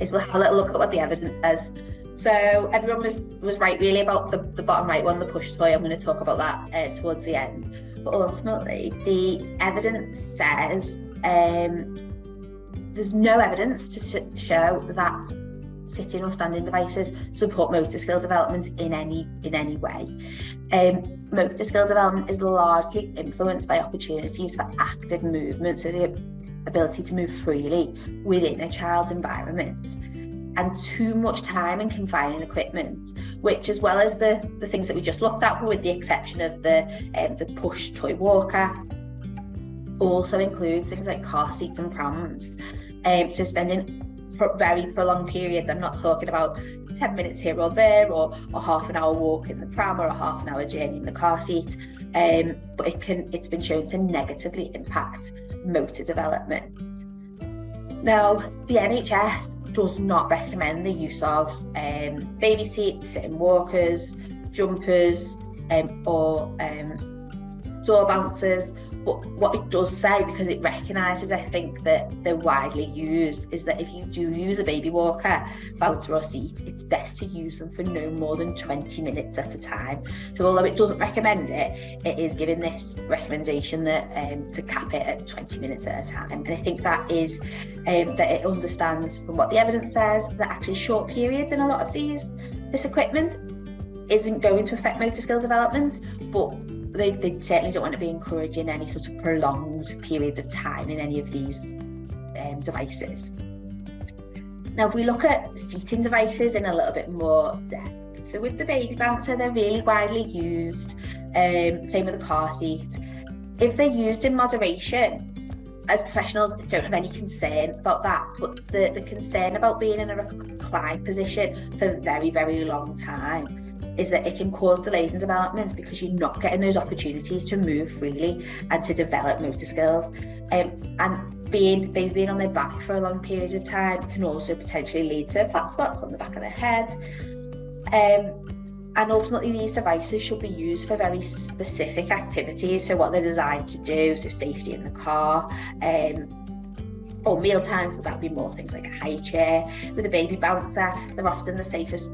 is we'll have a little look at what the evidence says. So everyone was right really about the bottom right one, the push toy. I'm going to talk about that towards the end. But ultimately, the evidence says there's no evidence to show that sitting or standing devices support motor skill development in any way. Motor skill development is largely influenced by opportunities for active movement, so the ability to move freely within a child's environment. And too much time in confining equipment, which, as well as the things that we just looked at, with the exception of the push toy walker, also includes things like car seats and prams. So spending very prolonged periods, I'm not talking about 10 minutes here or there, or half an hour walk in the pram, or a half an hour journey in the car seat, but it's been shown to negatively impact motor development. Now, the NHS does not recommend the use of baby seats, sitting walkers, jumpers, or door bouncers. But what it does say, because it recognises, I think, that they're widely used, is that if you do use a baby walker, bouncer or seat, it's best to use them for no more than 20 minutes at a time. So although it doesn't recommend it, it is giving this recommendation that to cap it at 20 minutes at a time. And I think that is that it understands from what the evidence says that actually short periods in a lot of this equipment isn't going to affect motor skill development, but they certainly don't want to be encouraging any sort of prolonged periods of time in any of these devices. Now, if we look at seating devices in a little bit more depth, so with the baby bouncer, they're really widely used, same with the car seat. If they're used in moderation, as professionals, don't have any concern about that, but the concern about being in a reclined position for a very, very long time is that it can cause delays in development, because you're not getting those opportunities to move freely and to develop motor skills. And being on their back for a long period of time can also potentially lead to flat spots on the back of their head. And ultimately, these devices should be used for very specific activities, so what they're designed to do, so safety in the car, or meal times, but that would be more things like a high chair. With a baby bouncer, they're often the safest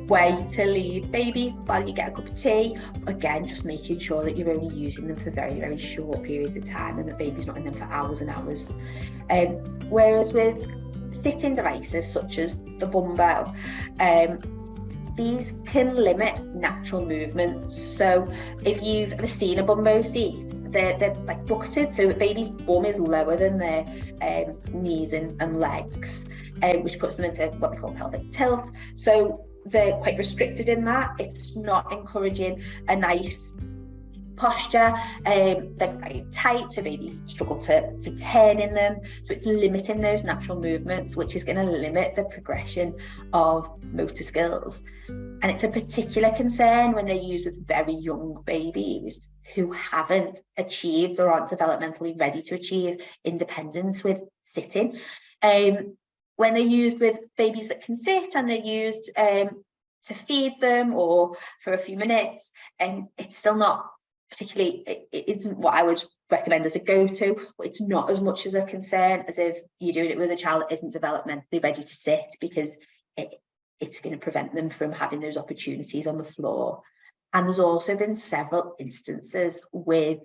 way to leave baby while you get a cup of tea. Again, just making sure that you're only using them for very, very short periods of time and the baby's not in them for hours and hours. Whereas with sitting devices such as the Bumbo, these can limit natural movement. So if you've ever seen a Bumbo seat, they're like bucketed, so the baby's bum is lower than their knees and legs, which puts them into what we call pelvic tilt. So they're quite restricted in that. It's not encouraging a nice posture. They're very tight, so babies struggle to turn in them. So it's limiting those natural movements, which is going to limit the progression of motor skills. And it's a particular concern when they're used with very young babies who haven't achieved or aren't developmentally ready to achieve independence with sitting. When they're used with babies that can sit and they're used to feed them or for a few minutes, and it's still not particularly, it isn't what I would recommend as a go-to, but it's not as much as a concern as if you're doing it with a child that isn't developmentally ready to sit, because it's going to prevent them from having those opportunities on the floor. And there's also been several instances with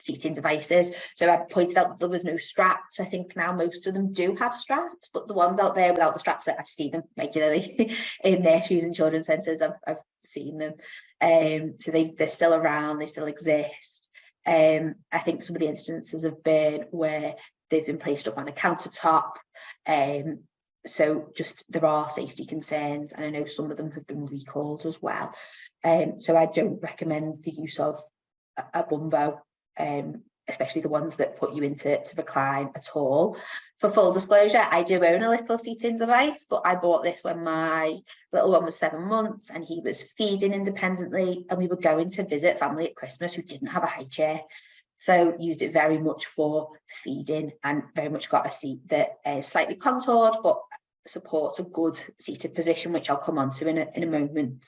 seating devices. So I pointed out that there was no straps. I think now most of them do have straps, but the ones out there without the straps, I see them regularly in nurseries and children's centres. I've seen them. So they're still around, they still exist. I think some of the instances have been where they've been placed up on a countertop. So just there are safety concerns, and I know some of them have been recalled as well. So I don't recommend the use of a Bumbo, especially the ones that put you into recline at all. For full disclosure, I do own a little seating device, but I bought this when my little one was 7 months and he was feeding independently, and we were going to visit family at Christmas who didn't have a high chair. So used it very much for feeding, and very much got a seat that is slightly contoured but supports a good seated position, which I'll come on to in a moment.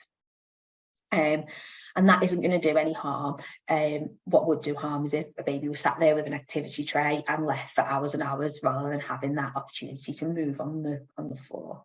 And that isn't going to do any harm. What would do harm is if a baby was sat there with an activity tray and left for hours and hours rather than having that opportunity to move on the floor.